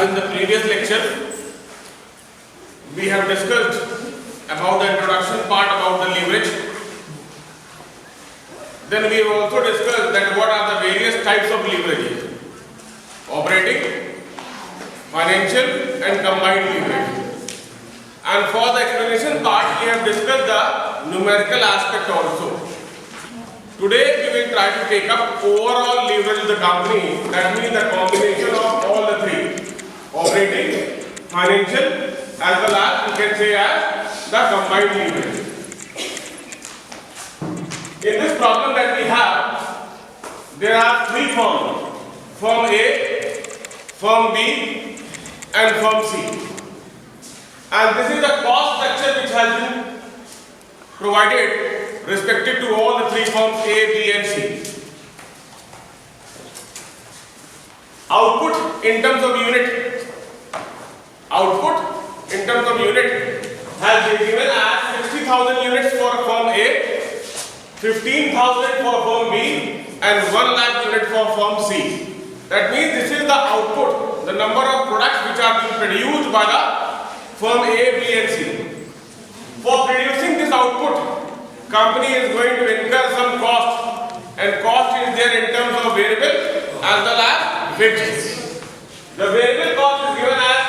As in the previous lecture, we have discussed about the introduction part about the leverage. Then we have also discussed that what are the various types of leverage: operating, financial and combined leverage. And for the explanation part, we have discussed the numerical aspect also. Today we will try to take up overall leverage of the company, that means the combination of all the three: operating, financial, as well as you can say as the combined leverage. In this problem that we have, there are three firms: firm A, firm B and firm C. And this is the cost structure which has been provided respective to all the three firms A, B and C. Output in terms of unit, has been given as 60,000 units for firm A, 15,000 for firm B and 1 lakh unit for firm C. That means this is the output, the number of products which are being produced by the firm A, B and C. For producing this output, company is going to incur some cost, and cost is there in terms of variable as well as fixed. The variable cost is given as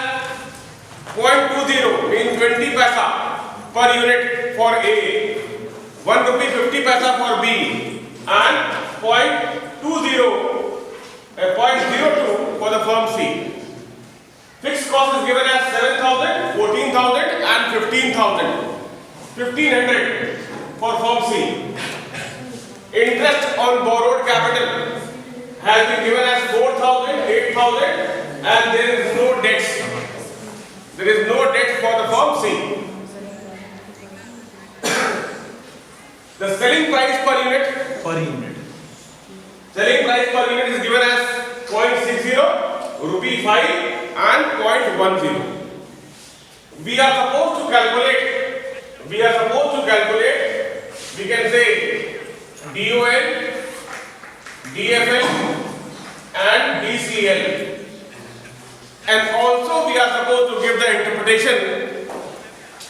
0.20, means 20 paisa per unit for A, 1 rupee 50 paisa for B and 0.02 for the firm C. Fixed cost is given as 7,000, 14,000 and 15,000. 1,500 for firm C. Interest on borrowed capital has been given as 4,000, 8,000 and there is no debts. There is no debt for the firm C. The selling price per unit. Selling price per unit is given as 0.60, rupee 5 and 0.10. We are supposed to calculate, we can say DOL, DFL and DCL. And also we are supposed to give the interpretation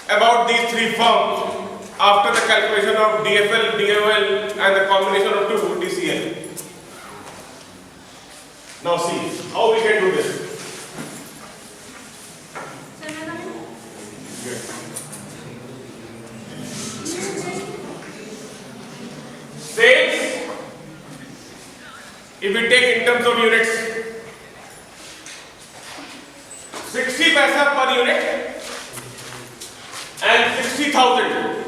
about these three firms after the calculation of DFL, DOL and the combination of two DCL. Now see how we can do this. Sales, if we take in terms of units, 60 paisa per unit and 60,000.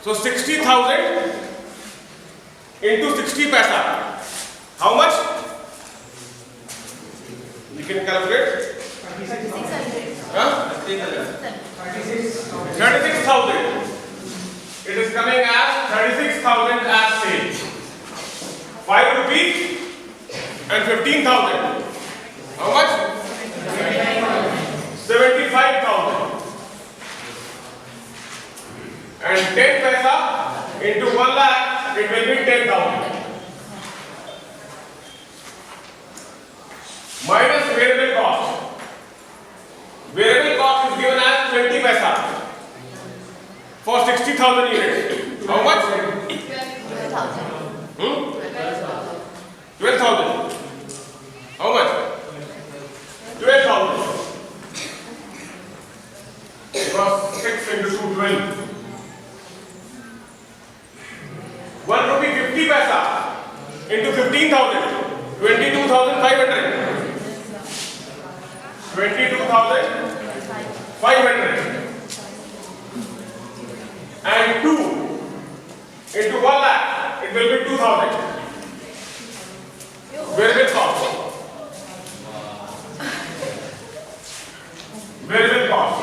So 60,000 into 60 paisa. How much? You can calculate. 36,000. It is coming as 36,000 as sales. 5 rupees and 15,000. How much? 75,000. And 10 paisa into 1 lakh, it will be 10,000. Minus variable cost. Variable cost is given as 20 paisa for 60,000 units. How much? 12,000. How much? 12,000. Because 6 into 2, 12. 1 rupee 50 paisa into 15,000. 22,500. 22,500 and 2 into 1 lakh, it will be 2,000. Variable cost. Variable cost.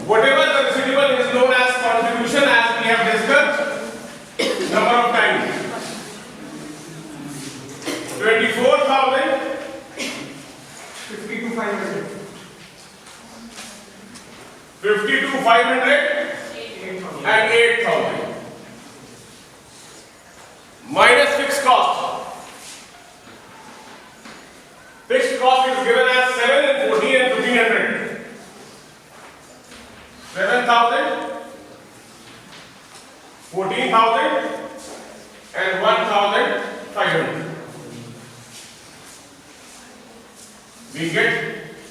Whatever the receivable is known as contribution, as we have discussed number of times. 24,000, 52,500, 52,500 and 8,000. minus fixed cost. Fixed cost is given as 7 and 14 and 1500. 7,000, 14,000 and 1,500. We get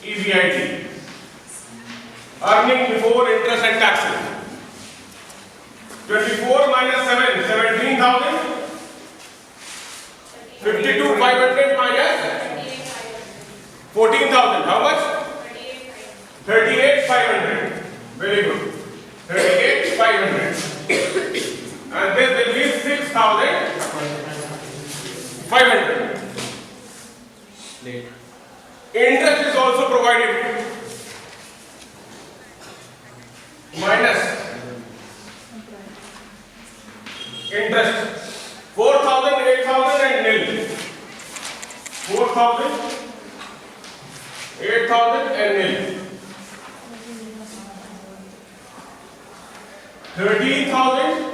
EBIT, earning before interest and taxes. 24 minus 7, 17,000. 52,500 minus 14,000. How much? 38,500. Very good. 38,500. And this will be 6,500. Interest is also provided. Minus interest 4,000, 8,000 and nil. 4,000, 8,000 and nil. 30,000,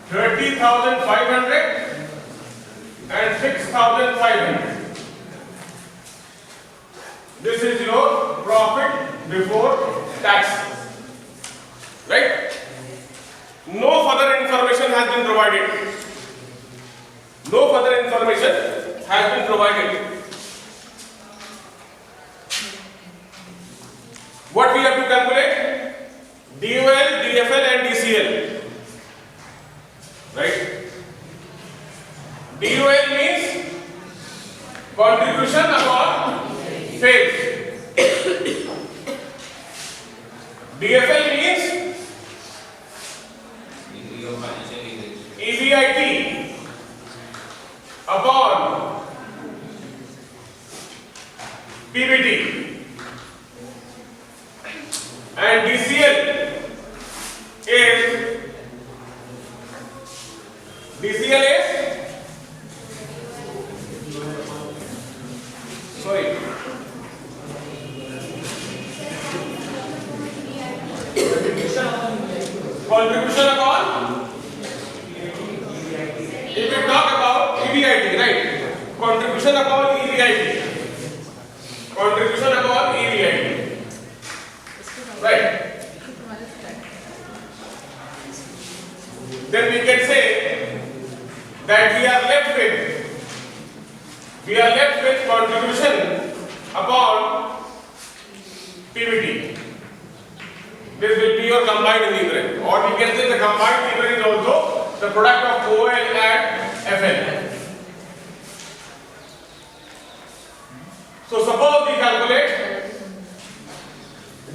30,500 and 6,500. This is your profit before tax. Right? No further information has been provided. No further information has been provided. What we have to calculate? DOL, DFL and DCL. Right? DOL means contribution upon sales. DFL means EBIT upon PBT, and DCL is sorry. Contribution upon, if we talk about EBIT, right? Contribution upon EBIT. Contribution upon EBIT. Right. Then we can say that we are left with contribution upon PBT. This will be your combined leverage, or we can say the combined leverage is also the product of OL and FL. So suppose we calculate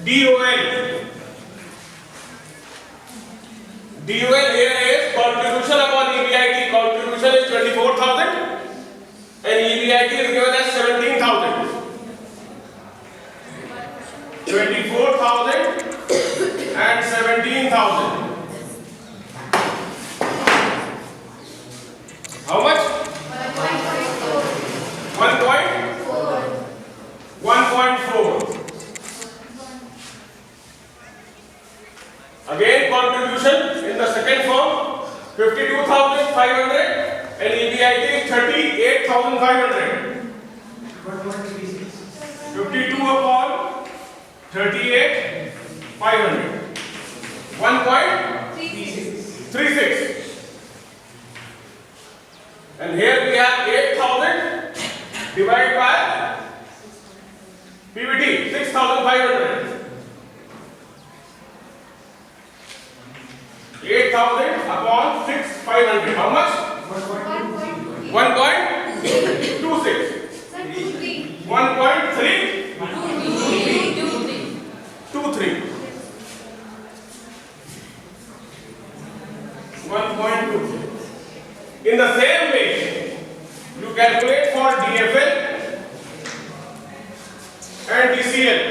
DOL. DOL here is contribution upon EBIT. Contribution is 24,000 and EBIT is given as 17,000. 24,000 and 17,000. How much? 1.4. Again contribution in the second form 52,500 and EBIT is 38,500. 52 upon 38,500. 1.36. And here we have 8,000 divided by PBT 6,500. 8,000 upon 6,500. How much? 1.26. 1.323. 1.2. In the same way, you calculate for DFL and DCL.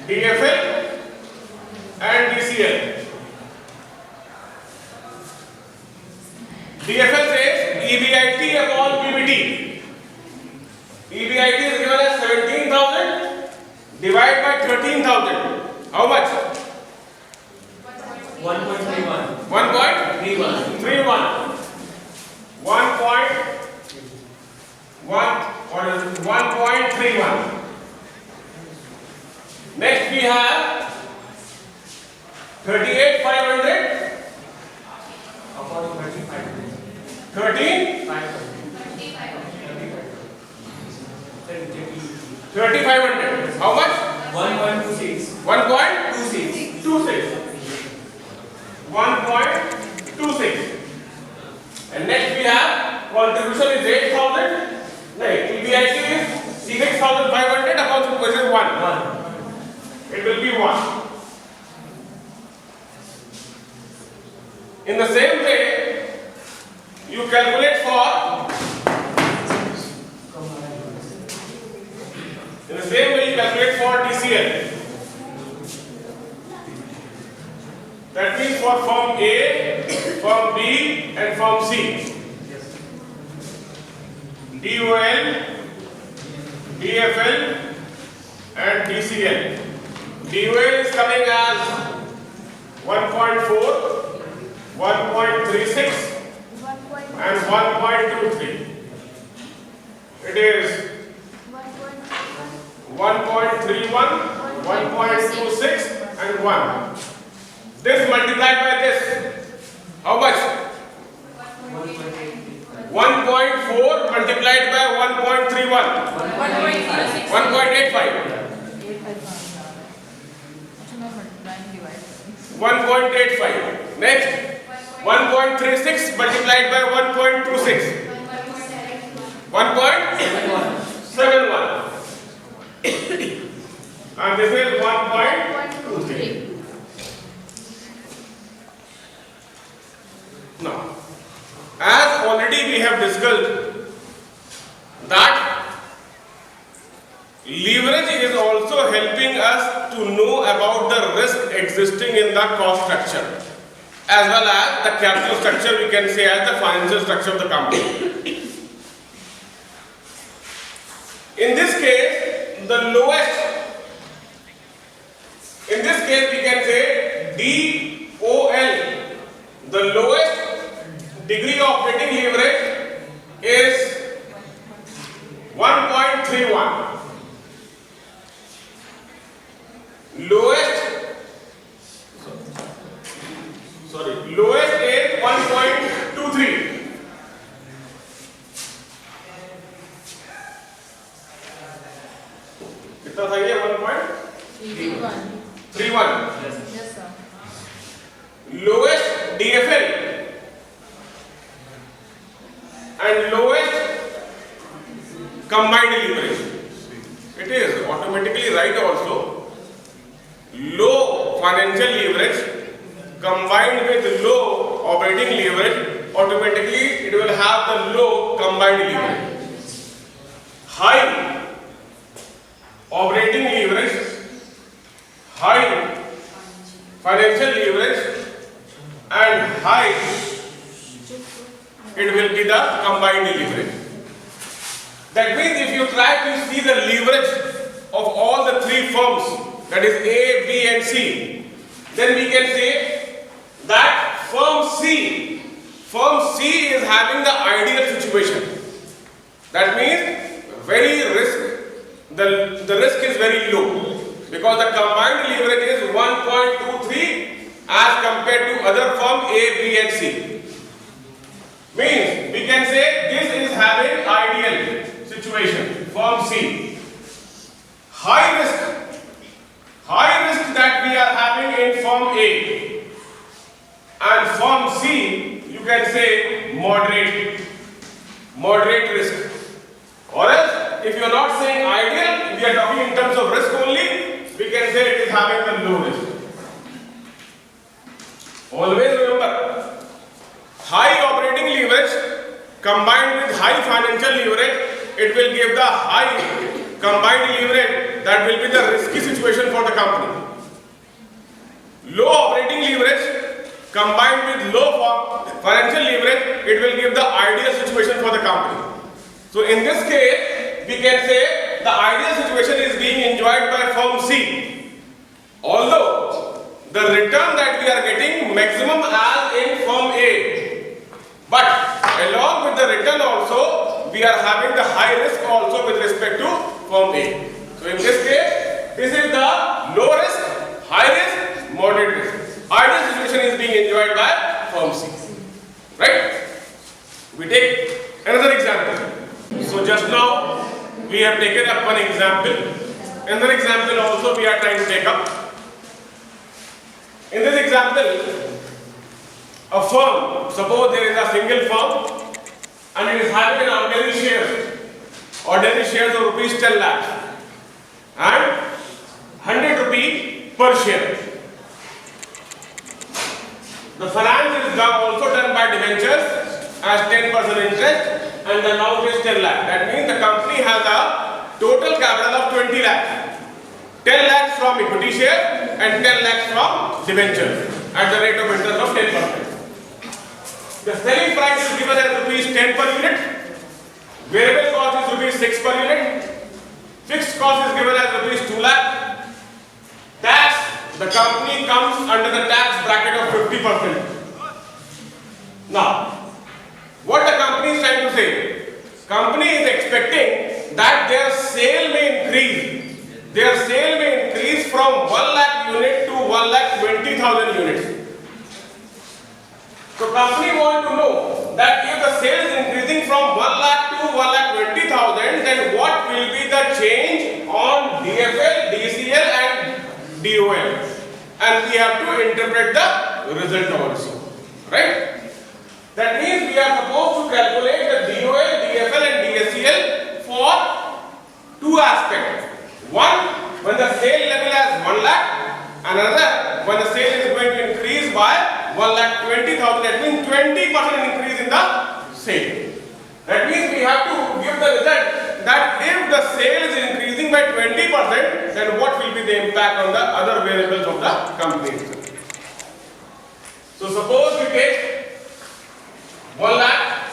DFL and DCL. DFL says EBIT upon PBT. EBIT is given as 17,000 divided by 13,000. How much? 1.31. 1.31. Next we have 38,500. 3,500. How much? 1.26. 1.26. 1.26. And next we have contribution is 8,000. Next, EBIT is 6,500 upon supervision 1. It will be 1. In the same way, you calculate for DCL. That means for firm A, firm B, and firm C. DOL, DFL, and DCL. DOL is coming as 1.4, 1.36, and 1.23. It is 1.31, 1.26, and 1. This multiplied by this, how much? 1.4 multiplied by 1.31. 1.85. 1.85. Next, 1.36 multiplied by 1.26. 1.71. And this is 1.23. Now, as already we have discussed that leverage is also helping us to know about the risk existing in the cost structure as well as the capital structure, we can say as the financial structure of the company. In this case, the lowest, in this case we can say DOL, the lowest degree of operating leverage is 1.31. Lowest is 1.23. कितना था ये 1.31? Yes, sir. Lowest DFL and lowest combined leverage. It is automatically right also. Low financial leverage combined with low operating leverage, automatically it will have the low combined leverage. High operating leverage, high financial leverage, and high, it will be the combined leverage. That means if you try to see the leverage of all the three firms, that is A, B, and C, then we can say that firm C is having the ideal situation. That means the risk is very low because the combined leverage is 1.23 as compared to other firm A, B, and C. Means we can say this is having ideal situation, firm C. High risk that we are having in firm A, and firm C, you can say moderate risk. Or else, if you are not saying ideal, we are talking in terms of risk only, we can say it is having the low risk. Always remember, high operating leverage combined with high financial leverage, it will give the high combined leverage that will be the risky situation for the company. Low operating leverage combined with low financial leverage, it will give the ideal situation for the company. So in this case, we can say the ideal situation is being enjoyed by firm C. Although the return that we are getting maximum as in firm A, but along with the return also, we are having the high risk also with respect to firm A. So in this case, this is the low risk, high risk, moderate risk. Ideal situation is being enjoyed by firm C. Right? We take another example. So just now we have taken up one example. Another example also we are trying to take up. In this example, a firm, suppose there is a single firm and it is having an ordinary shares of rupees 10 lakh and 100 rupees per share. The finance is also done by debentures as 10% interest and the amount is 10 lakh. That means the company has a total capital of 20 lakh. 10 lakhs from equity share and 10 lakhs from debentures at the rate of interest of 10%. The selling price is given as rupees 10 per unit. Variable cost is rupees 6 per unit. Fixed cost is given as rupees 2 lakh. Tax, the company comes under the tax bracket of 50%. Now, what the company is trying to say? Company is expecting that their sale may increase. Their sale may increase from 1 lakh unit to 1,20,000 units. So company want to know that if the sale is increasing from 1 lakh to 1,20,000, then what will be the change on DFL, DCL and DOL? And we have to interpret the result also. Right? That means we are supposed to calculate the DOL, DFL and DSCL for two aspects. One, when the sale level is 1 lakh, another, when the sale is going to increase by 1,20,000, that means 20% increase in the sale. That means we have to give the result that if the sale is increasing by 20%, then what will be the impact on the other variables of the company. So suppose we take 1 lakh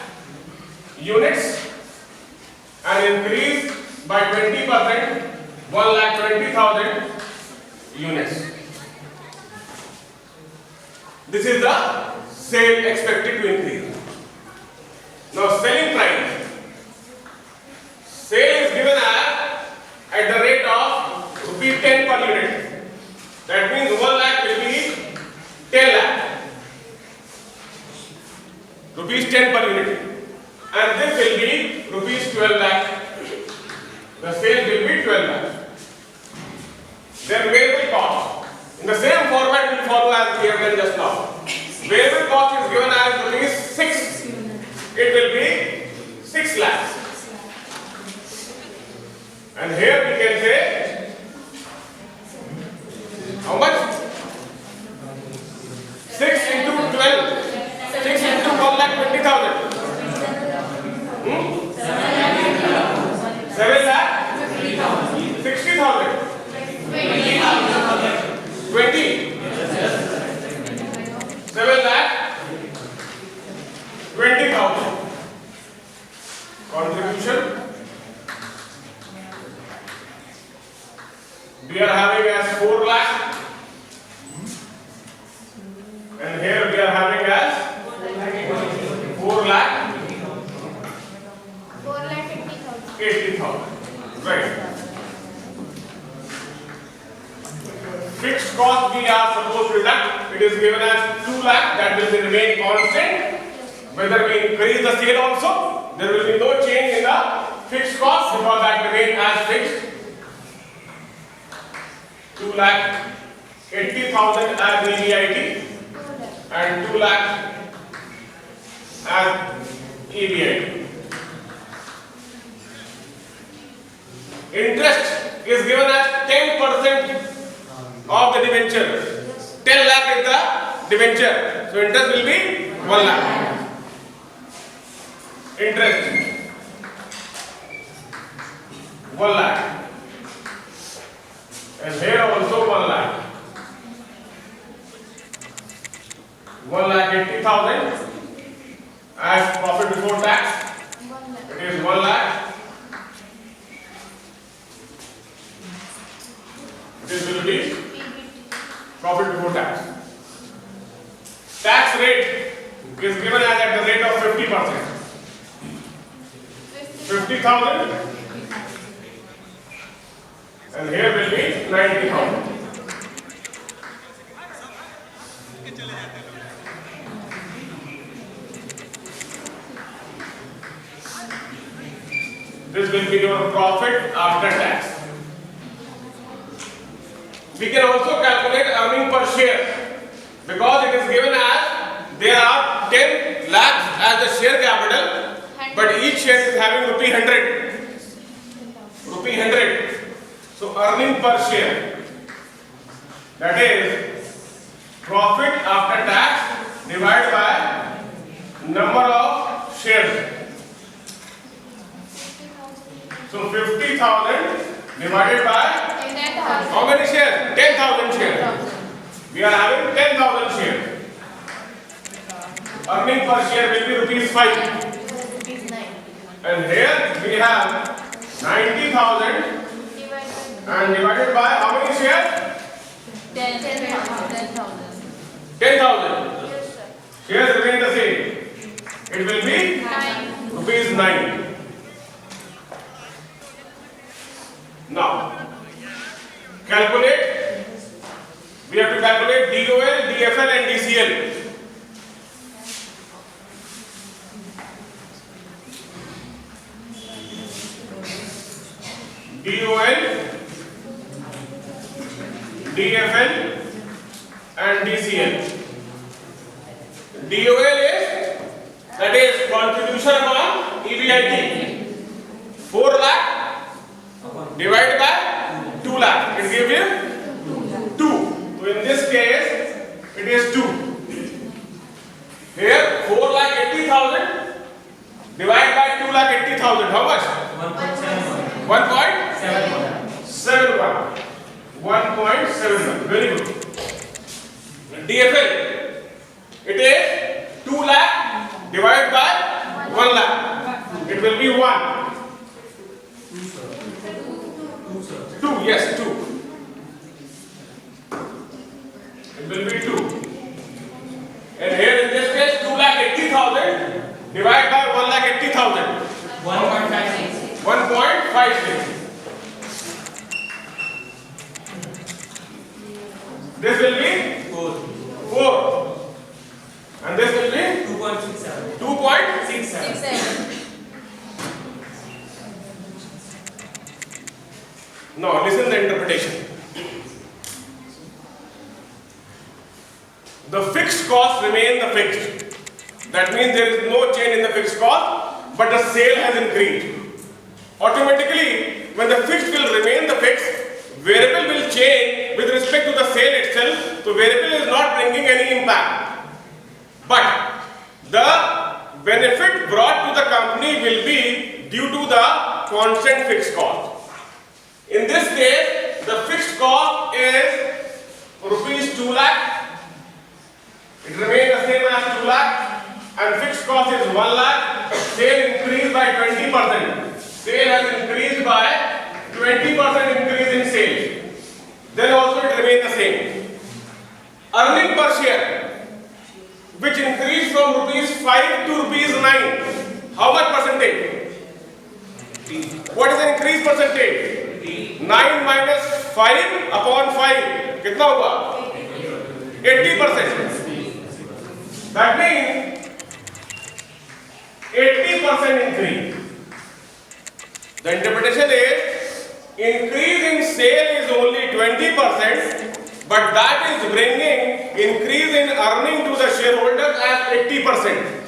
units and increase by 20%, 1,20,000 units. This is the sale expected to increase. Now selling price. Sale is given at the rate of rupees 10 per unit. That means 1 lakh will be 10 lakh. Rupees 10 per unit. And this will be rupees 12 lakh. The sale will be 12 lakh. Then variable cost. In the same format we will follow as we have done just now. Variable cost is given as rupees 6. It will be 6 lakhs. And here we can say how much? 6 into 12. 6 into 1,20,000. 7 lakh 60,000. 20. 7 lakh 20,000. Contribution we are having as 4 lakh, and here we are having as 4 lakh 80,000. Right. Fixed cost we are supposed to deduct. It is given as 2 lakh, that will remain constant. Whether we increase the sale also, there will be no change in the fixed cost because that remains as fixed. 2 lakh 80,000 as EBIT and 2 lakh as EBIT. Interest is given as 10% of the debenture. 10 lakh is the debenture. So interest will be 1 lakh. Interest 1 lakh. And here also 1 lakh. 1,80,000 as profit before tax. It is 1 lakh. This will be profit before tax. Tax rate is given as at the rate of 50%. 50,000 and here will be 90,000. profit after tax. We can also calculate earning per share because it is given as there are 10 lakhs as the share capital, but each share is having rupee 100. Rupee 100. So earning per share, that is profit after tax divided by number of shares. So 50,000 divided by how many shares? 10,000 shares. We are having 10,000 shares. Earning per share will be rupees 5. And here we have 90,000 and divided by how many shares? 10,000. 10,000. Yes, sir. Shares remain the same. It will be 9. rupees 9. Now, calculate. We have to calculate DOL, DFL and DCL. DOL, DFL and DCL. DOL is, that is contribution upon EBIT. 4 lakh divided by 2 lakh. It gives you 2. So in this case, it is 2. Here 4,80,000 divided by 2,80,000. How much? 1.71. 1.71. Very good. DFL, it is 2 lakh divided by 1 lakh. It will be 1. 2, yes, 2. It will be 2. And here in this case, 2,80,000 divided by 1,80,000. 1.56. This will be 4. And this will be 2.67. 2.67. Now listen the interpretation. The fixed costs remain the fixed. That means there is no change in the fixed cost, but the sale has increased. Automatically, when the fixed will remain the fixed, variable will change with respect to the sale itself. So variable is not bringing any impact. But the benefit brought to the company will be due to the constant fixed cost. In this case, the fixed cost is rupees 2 lakh. It remains the same as 2 lakh, and fixed cost is 1 lakh. Sale increased by 20%. Sale has increased by 20% increase in sale. Then also it remains the same. Earning per share, which increased from rupees 5 to rupees 9. How much percentage? What is the increase percentage? 9 minus 5 upon 5. कितना होगा? 80%. That means 80% increase. The interpretation is increase in sale is only 20%, but that is bringing increase in earning to the shareholders as 80%,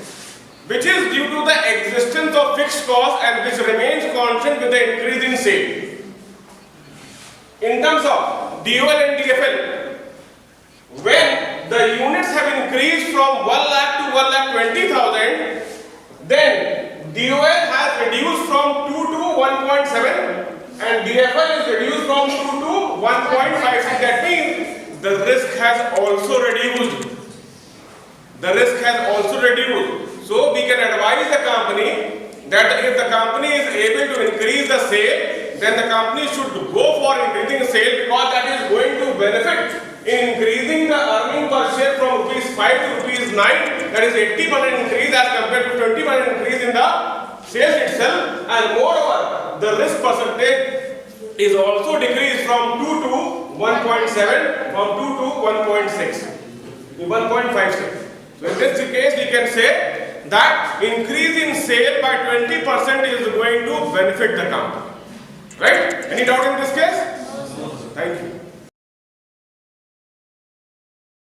which is due to the existence of fixed cost and which remains constant with the increase in sale. In terms of DOL and DFL, when the units have increased from 1 lakh to 1,20,000, then DOL has reduced from 2 to 1.7 and DFL is reduced from 2 to 1.56. That means the risk has also reduced. The risk has also reduced. So we can advise the company that if the company is able to increase the sale, then the company should go for increasing sale because that is going to benefit in increasing the earning per share from rupees 5 to rupees 9. That is 80% increase as compared to 20% increase in the sales itself, and moreover the risk percentage is also decreased from 2 to 1.7, from 2 to 1.6, 1.56. So in this case we can say that increase in sale by 20% is going to benefit the company. Right? Any doubt in this case? Thank you.